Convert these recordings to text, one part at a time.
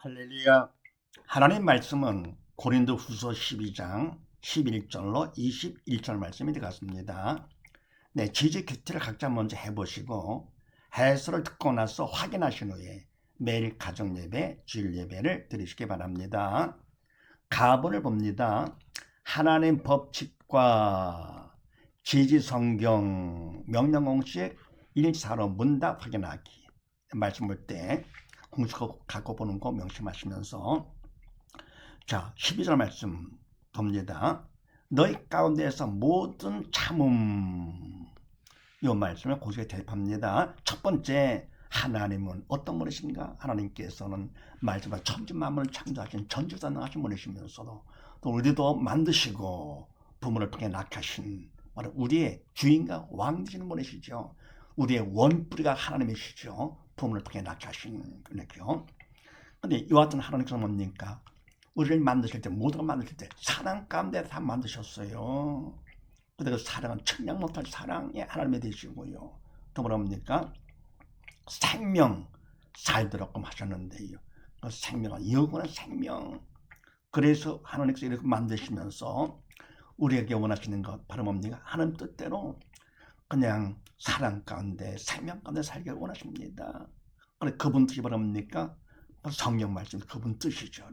할렐루야. 하나님 말씀은 고린도후서 12장 11절로 21절 말씀이 되겠습니다. 네, 지지 큐티를 각자 먼저 해보시고 해설을 듣고 나서 확인하신 후에 매일 가정 예배, 주일 예배를 드리시기 바랍니다. 가본을 봅니다. 하나님 법칙과 지지 성경 명령 공식 1사로 문답 확인하기 말씀 볼 때 공식 갖고 보는 거 명심하시면서 자 12절 말씀 봅니다. 너희 가운데에서 모든 참음 이 말씀을 공식에 대입합니다. 첫 번째 하나님은 어떤 분이신가? 하나님께서는 말씀과 천지 만물을 창조하신 전지전능하신 분이시면서도 또 우리도 만드시고 부모를 통해 낳으신 바로 우리의 주인과 왕 되시는 분이시죠. 우리의 원뿌리가 하나님이시죠. 부모를 통해 낳게 하신 분이죠. 근데 이와 같은 하나님께서 뭡니까? 우리를 만드실 때, 모든 걸 만드실 때 사랑 가운데 다 만드셨어요. 근데 그 사랑은 측량 못할 사랑의 하나님이 되시고요. 또 뭐랍니까? 생명 살도록끔 하셨는데요. 그 생명은 영원한 생명. 그래서 하나님께서 이렇게 만드시면서 우리에게 원하시는 것 바로 뭡니까? 하나님 뜻대로 그냥 사랑 가운데 생명 가운데 살기를 원하십니다. 그래 그분 뜻이 뭐랍니까? 성경 말씀 그분 뜻이죠.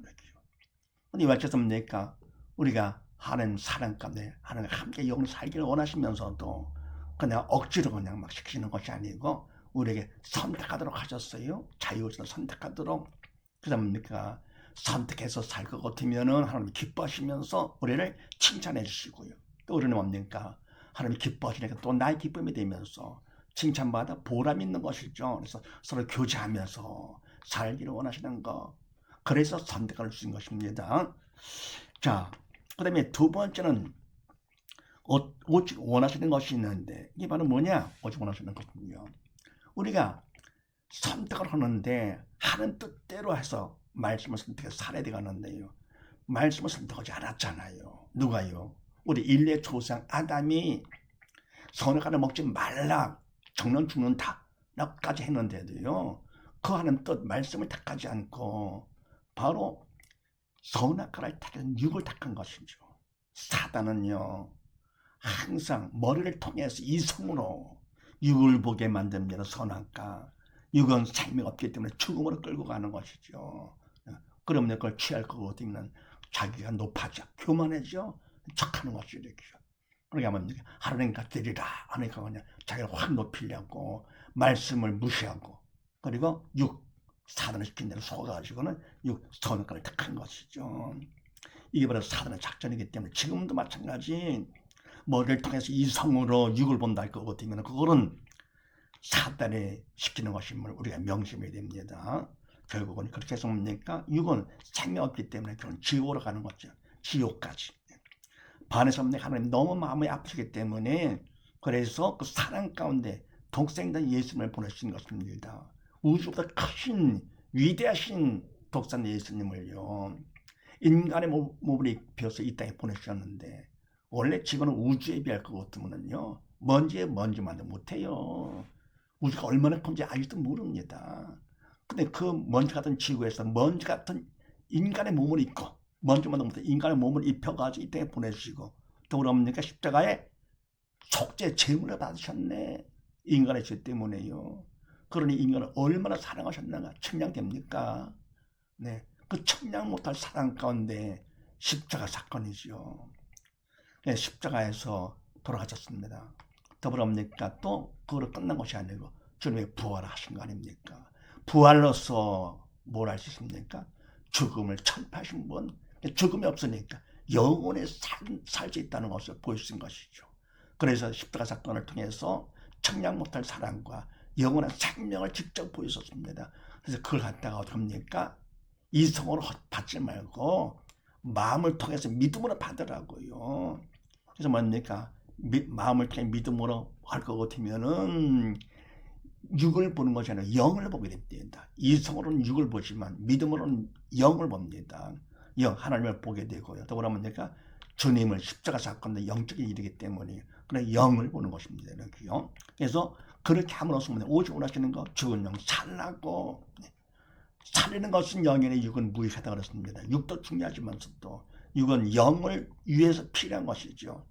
이 말씀에서 뭡니까? 우리가 하나님 사랑 가운데 하나님 함께 영원히 살기를 원하시면서도 그냥 억지로 그냥 막 시키는 것이 아니고 우리에게 선택하도록 하셨어요. 자유의지로 선택하도록. 그래서 뭡니까? 선택해서 살 것 같으면은 하나님 기뻐하시면서 우리를 칭찬해 주시고요. 또 우리는 뭡니까? 하나님 기뻐하시니까 또 나의 기쁨이 되면서 칭찬받아 보람 있는 것이죠. 그래서 서로 교제하면서 살기를 원하시는 것. 그래서 선택을 주신 것입니다. 자, 그 다음에 두 번째는 오직 원하시는 것이 있는데 이게 바로 뭐냐? 오직 원하시는 것군요. 우리가 선택을 하는데 하는 뜻대로 해서 말씀을 선택해서 살아야 되겠는데요. 말씀을 선택하지 않았잖아요. 누가요? 우리 인류의 조상 아담이 선악과를 먹지 말라 정령 죽는다 라고까지 했는데도요. 그 하는 뜻 말씀을 택하지 않고 바로 선악과를 택한 육을 택한 것이죠. 사단은요. 항상 머리를 통해서 이성으로 육을 보게 만듭니다. 선악과. 육은 생명 없기 때문에 죽음으로 끌고 가는 것이죠. 그러면 그걸 취할 거고 되면 자기가 높아져 교만해져 척하는 것이죠. 그러니까 뭡니까? 하나님과 되리라 하니까 그냥 자기를 확 높이려고 말씀을 무시하고 그리고 육 사단을 시킨 대로 속아가지고는 육 선악과를 택한 것이죠. 이게 바로 사단의 작전이기 때문에 지금도 마찬가지 머리를 통해서 이성으로 육을 본다 할 거고 되면 그거는 사단이 시키는 것임을 우리가 명심해야 됩니다. 결국은 그렇게 해서 뭡니까? 육은 생명 없기 때문에 그런 지옥으로 가는 거죠. 지옥까지. 반에서 하나님 너무 마음이 아프시기 때문에 그래서 그 사랑 가운데 독생자 예수님을 보내신 것입니다. 우주보다 크신 위대하신 독생 예수님을요. 인간의 몸을 입혀서 이 땅에 보내주셨는데 원래 지구는 우주에 비할 것 같으면요. 먼지에 먼지만도 못해요. 우주가 얼마나 큰지 아직도 모릅니다. 근데 그 먼지 같은 지구에서 먼지 같은 인간의 몸을 입고 먼지만도 못해 인간의 몸을 입혀가지고 이 땅에 보내주시고 또 그럽니까? 십자가에 속죄 제물을 받으셨네. 인간의 죄 때문에요. 그러니 인간을 얼마나 사랑하셨나가 측량됩니까? 네, 그 측량 못할 사랑 가운데 십자가 사건이죠. 네, 십자가에서 돌아가셨습니다. 더불어옵니까? 또 그걸로 끝난 것이 아니고 주님이 부활하신 거 아닙니까? 부활로서 뭘 할 수 있습니까? 죽음을 철폐하신 분, 죽음이 없으니까 영원히 살 수 있다는 것을 보여주신 것이죠. 그래서 십자가 사건을 통해서 측량 못할 사랑과 영원한 생명을 직접 보여줬습니다. 그래서 그걸 갖다가 어떡합니까? 이성으로 받지 말고 마음을 통해서 믿음으로 받으라고요. 그래서 뭡니까? 마음을 통해 믿음으로 할 것 같으면은 육을 보는 것이 아니라 영을 보게 됩니다. 이성으로는 육을 보지만 믿음으로는 영을 봅니다. 영 하나님을 보게 되고요. 또 뭐랍니까? 주님을 십자가 사건도 영적인 일이기 때문에 그래 영을 보는 것입니다. 이렇게요. 그래서 그렇게 함으로써 오직 원하시는 거 죽은 영 살라고 살리는 것은 영이니 육은 무익하다 그랬습니다. 육도 중요하지만서도 육은 영을 위해서 필요한 것이죠.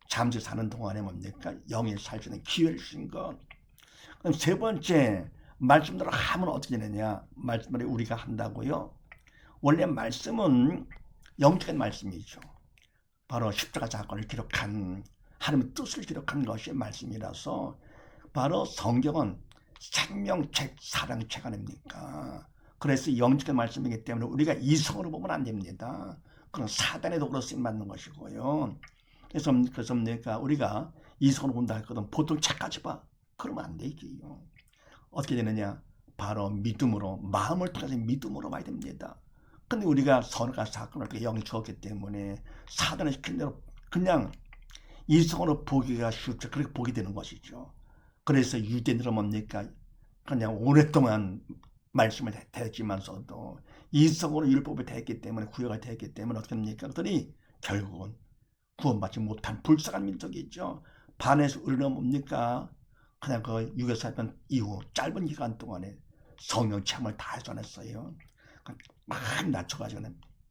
잠시 사는 동안에 뭡니까? 영이 살 수 있는 기회를 주신 것. 그럼 세 번째, 말씀대로 하면 어떻게 되느냐? 말씀대로 우리가 한다고요? 원래 말씀은 영적인 말씀이죠. 바로 십자가 사건을 기록한, 하나님의 뜻을 기록한 것이 말씀이라서 바로 성경은 생명책, 사랑책 아닙니까? 그래서 영적인 말씀이기 때문에 우리가 이성으로 보면 안 됩니다. 그건 사단의 도구로 쓰임받는 것이고요. 그래서 내가 우리가 이성으로 본다 했거든. 보통 책까지 봐. 그러면 안 되지요. 어떻게 되느냐? 바로 믿음으로, 마음을 통해서 믿음으로 봐야 됩니다. 근데 우리가 선악과 사건을 영이 주었기 때문에 사단을 시킨 대로 그냥 이성으로 보기가 쉽죠. 그렇게 보게 되는 것이죠. 그래서 유대인들은 뭡니까? 그냥 오랫동안 말씀을 대했지만서도 이성으로 율법을 대했기 때문에 구약을 대했기 때문에 어떻게 합니까? 그들이 결국은 구원받지 못한 불쌍한 민족이죠. 반에서 의뢰는 뭡니까? 그냥 그 유교 살던 이후 짧은 기간 동안에 성령 체험을 다 해서 안 했어요. 막 낮춰가지고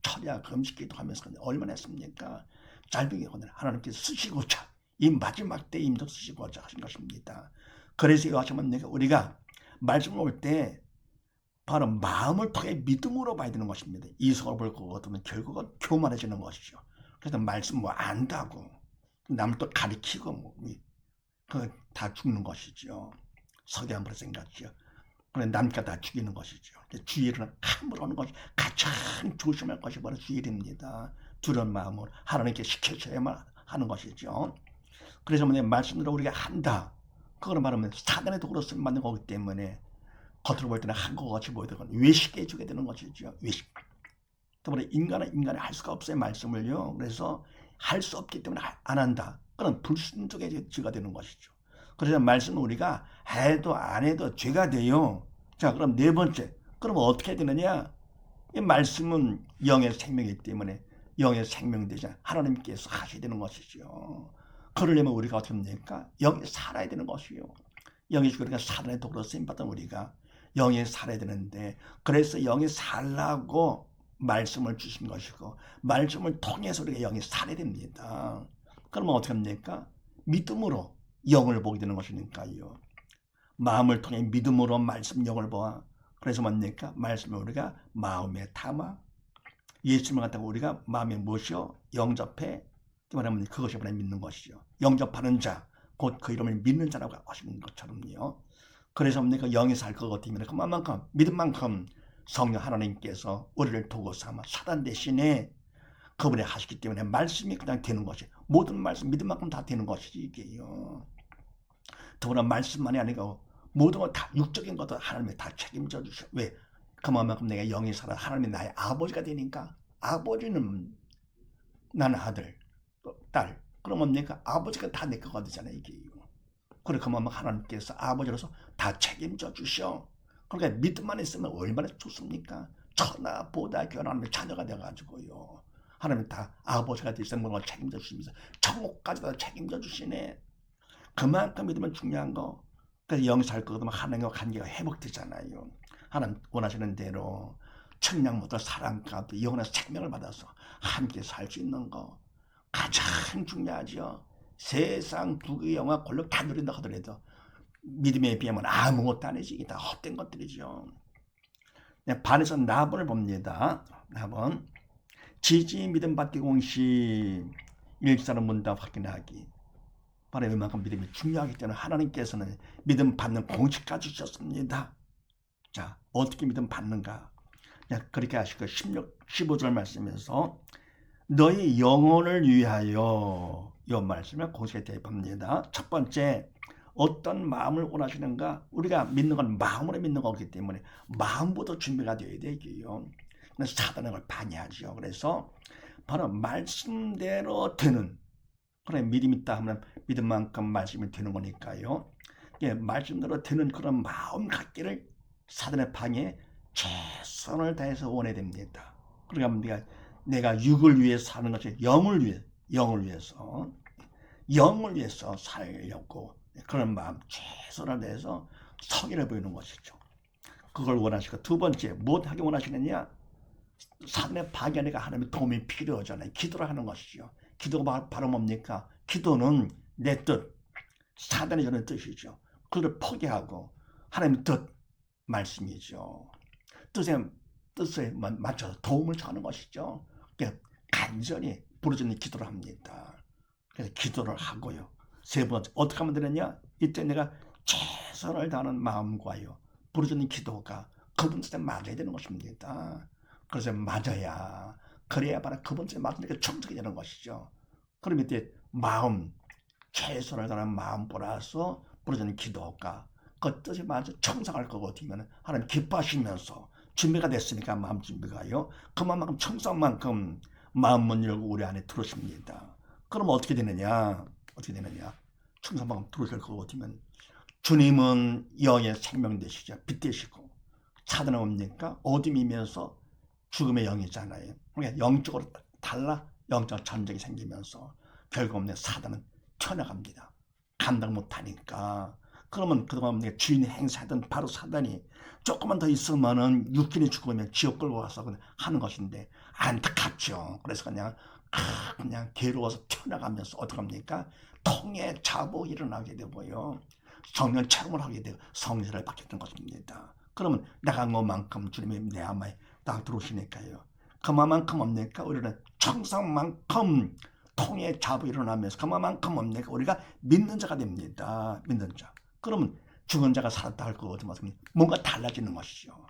철야 금식기도 하면서 얼마나 했습니까? 짧은 기간에 하나님께서 쓰시고자 이 마지막 때 임도 쓰시고자 하신 것입니다. 그래서 이하시면 우리가 말씀을 올 때 바로 마음을 통해 믿음으로 봐야 되는 것입니다. 이성을 볼 것 같으면 결국은 교만해지는 것이죠. 그래서 말씀 뭐 안다고 남을 또 가리키고 다 죽는 것이죠. 서기관벌 생각이죠. 그런데 남과 다 죽이는 것이죠. 주의를 함부로 하는 것이 가장 조심할 것이 바로 주의입니다. 두려운 마음으로 하나님께 시켜줘야만 하는 것이죠. 그래서 말씀대로 우리가 한다. 그거는 말하면 사단의 도구로 쓰임받는 거기 때문에 겉으로 볼 때는 한국어 같이 보이더군 외식해 주게 되는 것이죠. 외식. 때문에 인간이 할 수가 없어요. 말씀을요. 그래서 할 수 없기 때문에 안 한다. 그런 불순종의 죄가 되는 것이죠. 그래서 말씀은 우리가 해도 안 해도 죄가 돼요. 자, 그럼 네 번째. 그럼 어떻게 되느냐? 이 말씀은 영의 생명이기 때문에 영의 생명되자 하나님께서 하셔야 되는 것이죠. 그러려면 우리가 어떻게 합니까? 영이 살아야 되는 것이요. 영이 우리가 사단의 도구로 쓰임받던 우리가 영이 살아야 되는데 그래서 영이 살라고 말씀을 주신 것이고 말씀을 통해서 우리가 영이 살아야 됩니다. 그러면 어떻게 합니까? 믿음으로 영을 보게 되는 것이니까요. 마음을 통해 믿음으로 말씀 영을 보아. 그래서 뭡니까? 말씀을 우리가 마음에 담아 예수님을 갖다가 우리가 마음에 모시어 영접해 말하면 그것이 바로 믿는 것이죠. 영접하는 자, 곧 그 이름을 믿는 자라고 하시는 것처럼요. 그래서 뭡니까? 영이 살 것 같으면 그만큼 믿은 만큼 성령 하나님께서 우리를 도구 삼아 사단 대신에 그분이 하시기 때문에 말씀이 그냥 되는 것이 모든 말씀 믿은 만큼 다 되는 것이지 이게요. 더불어 말씀만이 아니고 모든 것 다 육적인 것도 하나님이 다 책임져 주셔. 왜? 그만큼 내가 영이 살아 하나님이 나의 아버지가 되니까 아버지는 나는 아들, 딸. 그럼 뭡니까? 아버지가 다 내 거가 되잖아요 이게요. 그래 그만큼 하나님께서 아버지로서 다 책임져 주셔. 그러니까 믿음만 있으면 얼마나 좋습니까? 천하보다 귀한 하나님의 자녀가 돼가지고요. 하나님 다 아버지가 되시는 걸 책임져 주시면서 천국까지도 책임져 주시네. 그만큼 믿으면 중요한 거. 그래서 영이 살 거거든 하나님과 관계가 회복되잖아요. 하나님 원하시는 대로 청량부터 사랑과 영원한 생명을 받아서 함께 살 수 있는 거 가장 중요하죠. 세상 부귀 영화 권력 다 누린다 하더라도 믿음에 비하면 아무것도 아니지. 이게 다 헛된 것들이죠. 반에서 나본을 봅니다. 나본 지지 믿음 받기 공식 일사는 문답 확인하기. 바로 이만큼 믿음이 중요하기 때문에 하나님께서는 믿음 받는 공식까지 주셨습니다. 자, 어떻게 믿음 받는가? 그렇게 하시고 15절 말씀에서 너희 영혼을 위하여 이 말씀을 공식에 대입합니다. 첫 번째 어떤 마음을 원하시는가? 우리가 믿는 건 마음으로 믿는 거기 때문에 마음부터 준비가 되어야 되고요. 사단은 걸 반대하죠. 그래서 바로 말씀대로 되는 그래 믿음 있다 하면 믿음만큼 말씀이 되는 거니까요. 예, 말씀대로 되는 그런 마음 갖기를 사단의 방에 최선을 다해서 원해야 됩니다. 그러니까 내가 육을 위해 사는 것이 영을 위해서 살려고 그런 마음 최선을 다해서 성의를 보이는 것이죠. 그걸 원하시고, 두 번째 무엇 하기 원하시느냐? 사단의 파괴하니까 하나님의 도움이 필요하잖아요. 기도를 하는 것이죠. 기도가 바로 뭡니까? 기도는 내 뜻, 사단이 주는 뜻이죠. 그걸 포기하고 하나님의 뜻, 말씀이죠. 뜻에 맞춰서 도움을 청하는 것이죠. 그러니까 간절히 부르짖는 기도를 합니다. 그래서 기도를 하고요. 세 번째, 어떻게 하면 되느냐? 이때 내가 최선을 다하는 마음과요, 부르짖는 기도가 그분 뜻에 맞아야 되는 것입니다. 그래서 맞아야, 그래야 바로 그분 뜻에 맞으니까 청성이 되는 것이죠. 그럼 이때 마음, 최선을 다하는 마음 보라서 부르짖는 기도가 그 뜻에 맞아 청성할 거거든요. 하나님 기뻐하시면서 준비가 됐으니까, 마음 준비가요, 그만큼 청성만큼 마음 문 열고 우리 안에 들어오십니다. 그럼 어떻게 되느냐? 청성만큼 들어오실 거거든요. 주님은 영의 생명 되시죠. 빛 되시고, 사단은 뭡니까? 어둠이면서 죽음의 영이잖아요. 그러니까 영적으로 달라 영적 전쟁이 생기면서 결국 사단은 튀어나갑니다. 감당 못하니까. 그러면 그동안 주인이 행사하던 바로 사단이 조금만 더 있으면은 육신이 죽으면 지옥 끌고 가서 하는 것인데 안타깝죠. 그래서 그냥 괴로워서 튀어나가면서 어떻게 합니까? 통해 자복이 일어나게 되고요, 성령 체험을 하게 되고 성세를 받게 된 것입니다. 그러면 나간 것만큼 주님이 내 안에 딱 들어오시니까요, 그만큼 뭡니까? 우리는 청성만큼 통해 자복이 일어나면서 그만큼 뭡니까? 우리가 믿는 자가 됩니다. 믿는 자. 그러면 죽은 자가 살았다 할 거거든요. 뭔가 달라지는 것이죠.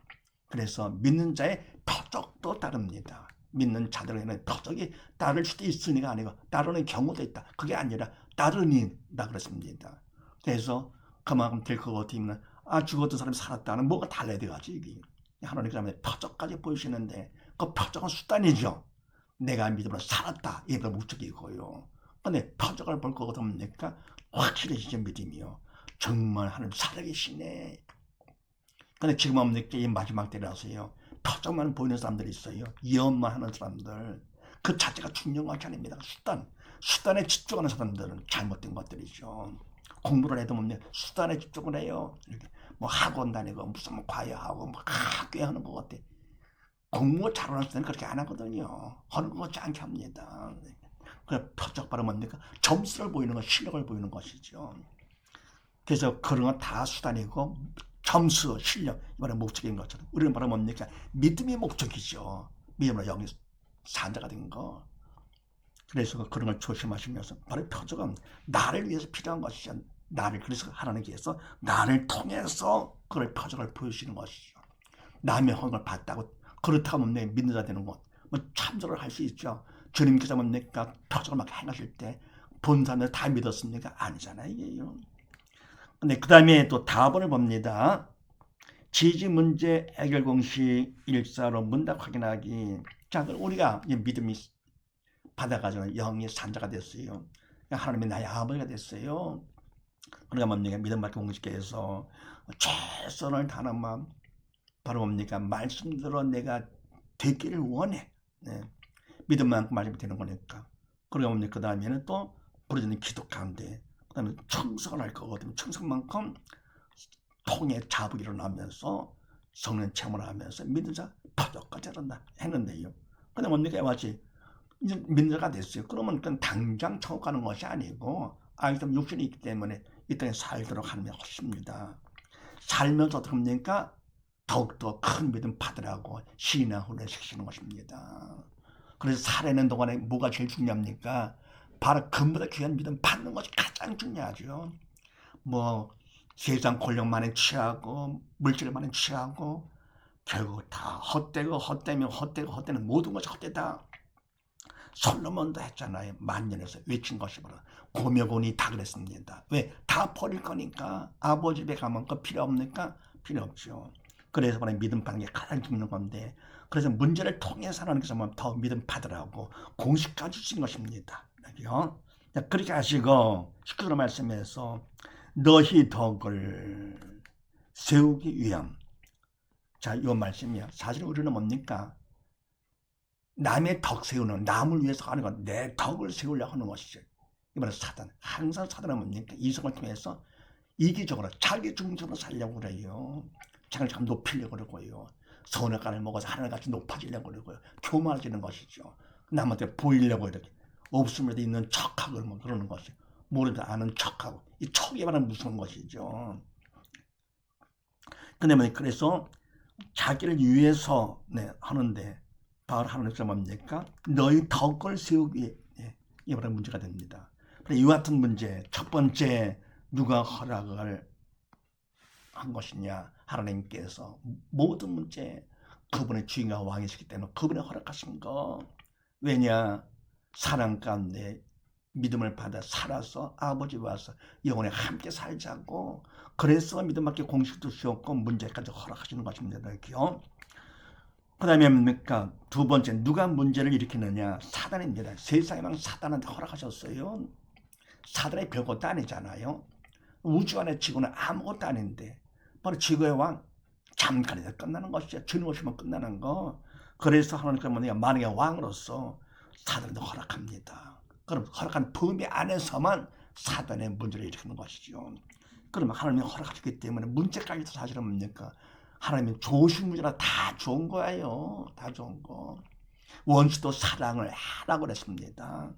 그래서 믿는 자의 표적도 다릅니다. 믿는 자들에게는 표적이 따를 수도 있으니까 아니고 따르는 경우도 있다. 그게 아니라 따르는다 그랬습니다. 그래서 그만큼 될 것 같으면 죽었던 사람이 살았다는 뭐가 달라야 돼가지 이게. 하나님께서 표적까지 보이시는데 그 표적은 수단이죠. 내가 믿음으로 살았다, 이게 목적이고요. 근데 표적을 볼 거거든 뭡니까? 확실해지죠. 믿음이요. 정말 하나님 살아계시네. 근데 지금 뭡니까? 이 마지막 때라서요, 표적만 보이는 사람들이 있어요. 예언만 하는 사람들. 그 자체가 중요한 것이 아닙니다. 수단에 집중하는 사람들은 잘못된 것들이죠. 공부를 해도 수단에 집중을 해요. 뭐 학원 다니고 무슨 과외하고 뭐 학교에 하는 것 같아. 공부 잘하는 사람은 그렇게 안 하거든요. 하는 것 같지 않게 합니다. 그 표적 바로 뭡니까? 점수를 보이는 것, 실력을 보이는 것이죠. 그래서 그런 건 다 수단이고 점수, 실력, 이번에 목적인 것처럼 우리는 바로 뭡니까? 믿음이 목적이죠. 믿음으로 영이 산자가 된 거. 그래서 그런 걸 조심하시면서 바로 표적은 나를 위해서 필요한 것이죠. 그래서 하나님께서 나를 통해서 그걸 표적을 보여주시는 것이죠. 남의 헌을 봤다고 그렇다고 믿는 자 되는 것, 뭐 참조를 할 수 있죠. 주님께서 뭡니까? 표적을 막 행하실 때 본 사람들 다 믿었습니까? 아니잖아요. 이게요. 근데 그 다음에 또 답을 봅니다. 지지 문제 해결 공식 일사로 문답 확인하기. 자, 우리가 믿음이 받아가지고 영이 산자가 됐어요. 하나님이 나의 아버지가 됐어요. 그러니까 뭡니까? 믿음 받기 공식에서 최선을 다하는 마음, 바로 뭡니까? 말씀대로 내가 되기를 원해. 네. 믿음만큼 말이 되는 거니까. 그러니까 뭡니까? 그 다음에는 또 부르짖는 기도 가운데, 그 다음에 청성을 할 거거든요. 청성만큼 통해 자복이 일어나면서 성령 체험을 하면서 믿는 자 표적까지 했는데요. 근데 뭡니까? 마치 이제 믿는 자가 됐어요. 그러면 그건 당장 천국 가는 것이 아니고 아직도 육신이 있기 때문에 이 땅에 살도록 하는 것입니다. 살면서 어떻게 합니까? 더욱더 큰 믿음 받으라고 시인과 훈련을 시키는 것입니다. 그래서 살아있는 동안에 뭐가 제일 중요합니까? 바로 그보다 귀한 믿음 받는 것이 가장 중요하죠. 뭐 세상 권력만에 취하고 물질만에 취하고 결국 다 헛되는 모든 것이 헛되다. 솔로몬도 했잖아요. 만년에서 외친 것이 바로 고명곤이 다 그랬습니다. 왜? 다 버릴 거니까. 아버지 집에 가면 그 필요 없니까? 필요 없죠. 그래서 바로 믿음 받는 게 가장 중요한 건데, 그래서 문제를 통해서 하나님께서 더 믿음 받으라고 공식까지 주신 것입니다. 그렇게 하시고 19절 말씀에서 너희 덕을 세우기 위함. 자, 이 말씀이야. 사실 우리는 뭡니까? 남의 덕 세우는, 남을 위해서 하는 건 내 덕을 세우려고 하는 것이죠. 이번에 사단, 항상 사단은 뭡니까? 이성을 통해서 이기적으로 자기 중심으로 살려고 그래요. 자기를 참 높이려고 그러고요. 선악간을 먹어서 하늘같이 높아지려고 그러고요. 교만해지는 것이죠. 남한테 보이려고 이렇게 없음에도 있는 척하고 뭐 그러는 것이 모르도 아는 척하고 이 척이 말하는 무서운 것이죠. 근데 그래서 자기를 위해서 하는데 바울 하나님께서 뭡니까? 너희 덕을 세우기 위해 이 말하는 문제가 됩니다. 이와 같은 문제 첫 번째 누가 허락을 한 것이냐? 하나님께서 모든 문제 그분의 주인과 왕이시기 때문에 그분의 허락하신 거. 왜냐? 사랑 가운데 믿음을 받아 살아서 아버지 와서 영원히 함께 살자고. 그래서 믿음밖에 공식도 주었고 문제까지 허락하시는 것입니다. 그 다음에 뭡니까? 두 번째 누가 문제를 일으키느냐? 사단입니다. 세상의 왕 사단한테 허락하셨어요. 사단의 별것도 아니잖아요. 우주 안에 지구는 아무것도 아닌데 바로 지구의 왕 잠깐이다 끝나는 것이죠. 주님 오시면 끝나는 거. 그래서 하나님께서 뭐냐? 만약에 왕으로서 사단도 허락합니다. 그럼 허락한 범위 안에서만 사단의 문제를 일으키는 것이죠. 그러면 하나님이 허락하셨기 때문에 문제까지도 사실은 뭡니까? 하나님이 좋으신 문제라 다 좋은 거예요. 다 좋은 거. 원수도 사랑을 하라고 그랬습니다.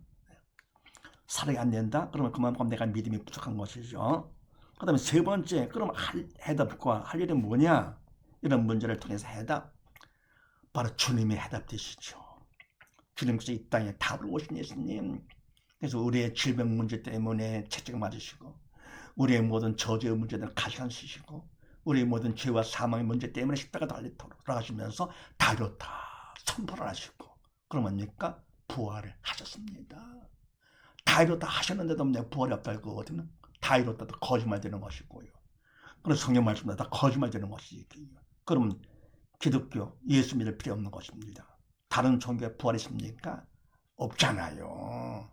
사랑이 안 된다? 그러면 그만큼 내가 믿음이 부족한 것이죠. 그 다음에 세 번째, 그럼 해답과 할 일은 뭐냐? 이런 문제를 통해서 해답. 바로 주님의 해답 되시죠. 주님께서 이 땅에 답을 오신 예수님. 그래서 우리의 질병 문제 때문에 채찍을 맞으시고, 우리의 모든 저주의 문제들은 가시관 쓰시고, 우리의 모든 죄와 사망의 문제 때문에 십자가 달리 돌아가시면서 다 이뤘다 선포를 하시고, 그러면 뭡니까? 부활을 하셨습니다. 다 이뤘다 하셨는데도 부활이 없다고 그거거든요. 다 이뤘다도 거짓말 되는 것이고요. 그래서 성경 말씀도 다 거짓말 되는 것이지. 그러면 기독교 예수 믿을 필요 없는 것입니다. 다른 종교에 부활이 있습니까? 없잖아요.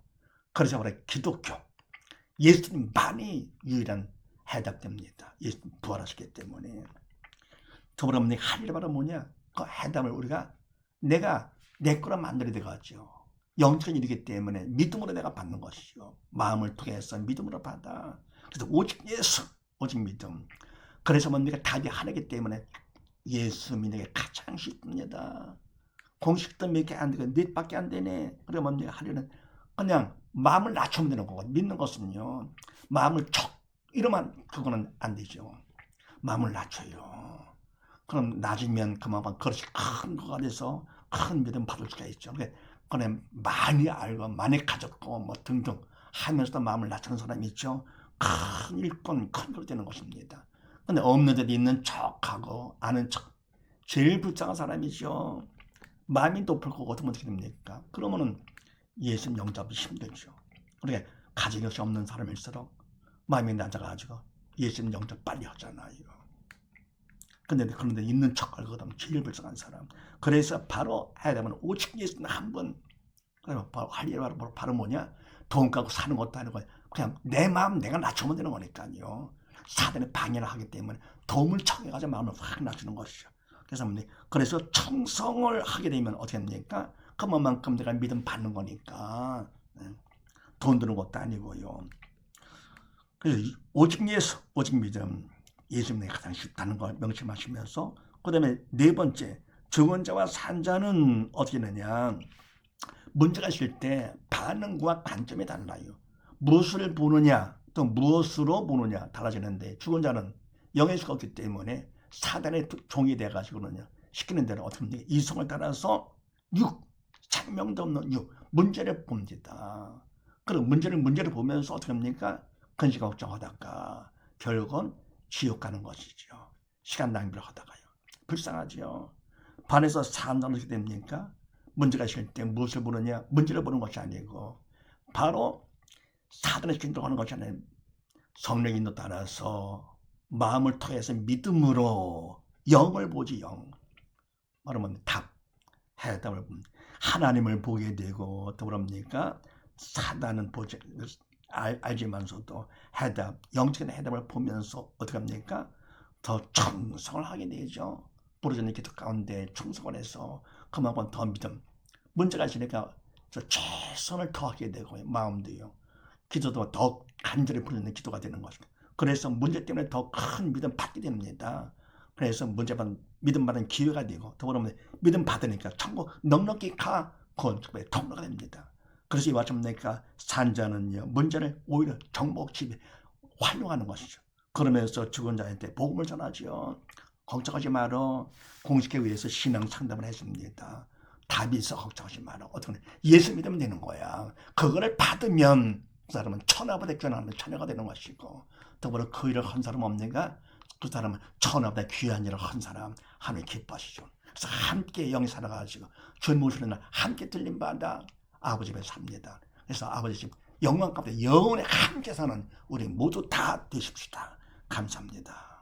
그래서 그래 기독교 예수님만이 유일한 해답됩니다. 예수님 부활하시기 때문에. 더불어 할 일이 바로 뭐냐? 그 해답을 우리가 내가 내 거로 만들어야 되겠죠. 영적인 일이기 때문에 믿음으로 내가 받는 것이죠. 마음을 통해서 믿음으로 받아. 그래서 오직 예수, 오직 믿음. 그래서 뭡니까? 답이 하나이기 때문에 예수 믿는 게 가장 쉽습니다. 공식도 몇 개 안 되고 몇 밖에 안 되네. 그러면 뭡니까? 하려는 그냥 마음을 낮추면 되는 거고, 믿는 것은요. 마음을 척 이러면 그거는 안 되죠. 마음을 낮춰요. 그럼 낮으면 그만큼 그릇이 큰 거가 돼서 큰 믿음 받을 수가 있죠. 그래 많이 알고 많이 가졌고 뭐 등등 하면서도 마음을 낮추는 사람이 있죠. 큰 일꾼 큰 걸 되는 것입니다. 근데 없는 데도 있는 척하고 아는 척 제일 불쌍한 사람이죠. 마음이 높을 거고 어떻게 됩니까? 그러면은 예수님 영접이 힘들죠. 그러니까 가진 것이 없는 사람일수록 마음이 낮아가지고 예수님 영접 빨리 하잖아요. 그런데 있는 척 알거든. 제일 불쌍한 사람. 그래서 바로 해야 되면 오직 예수님 한 번. 그러면 바로 할 일이 바로 뭐냐? 돈 갖고 사는 것도 아니고 그냥 내 마음 내가 낮추면 되는 거니까요. 사단의 방해를 하기 때문에 도움을 청해가지고 마음을 확 낮추는 것이죠. 그래서 청성을 하게 되면 어떻게 됩니까? 그만큼 내가 믿음 받는 거니까. 돈 드는 것도 아니고요. 그래서 오직 예수, 오직 믿음. 예수님이 가장 쉽다는 걸 명심하시면서, 그 다음에 네 번째, 죽은 자와 산 자는 어떻게 되느냐? 문제가 있을 때 반응과 관점이 달라요. 무엇을 보느냐, 또 무엇으로 보느냐 달라지는데, 죽은 자는 영의 수가 없기 때문에 사단의 종이 돼가지고는요, 시키는 대로 어떻게 합니까? 이성을 따라서 생명도 없는 문제를 봅니다. 그럼 문제를 보면서 어떻게 합니까? 근심 걱정하다가 결국은 지옥 가는 것이죠. 시간 낭비를 하다가요. 불쌍하죠. 반에서 산다는 어떻게 됩니까? 문제가 있을 때 무엇을 보느냐? 문제를 보는 것이 아니고 바로 사단의 진동하는 것이 아니라 성령 인도 따라서 마음을 통해서 믿음으로 영을 보지. 영. 말하면 해답을 하나님을 보게 되고 또 그럽니까? 사단은 알지만서도 영적인 해답을 보면서 어떻게 합니까? 더 충성을 하게 되죠. 부르짖는 기도 가운데 충성을 해서 그만큼 더 믿음. 문제가 있으니까 최선을 더하게 되고 마음도요. 기도도 더 간절히 부르짖는 기도가 되는 것입니다. 그래서 문제 때문에 더 큰 믿음 받게 됩니다. 그래서 문제받은 믿음 받은 기회가 되고 더불어서 믿음 받으니까 천국 넉넉히 가 건축의 통로가 됩니다. 그래서 이와 같이 내가 산자는요 문제를 오히려 정복집에 활용하는 것이죠. 그러면서 죽은 자한테 복음을 전하죠. 걱정하지 말어. 공식에 의해서 신앙 상담을 해줍니다. 답이 있어 걱정하지 말어. 어떻게 예수 믿으면 되는 거야. 그거를 받으면 그 사람은 천하보다 귀한 처녀가 되는 것이고 더불어 그 일을 한 사람 없는가? 그 사람은 천하보다 귀한 일을 한 사람 하나님 기뻐하시죠. 그래서 함께 영이 살아가지고 주의 모습을 함께 들림받아 아버지 집에 삽니다. 그래서 아버지 집 영광 가운데 영원히 함께 사는 우리 모두 다 되십시다. 감사합니다.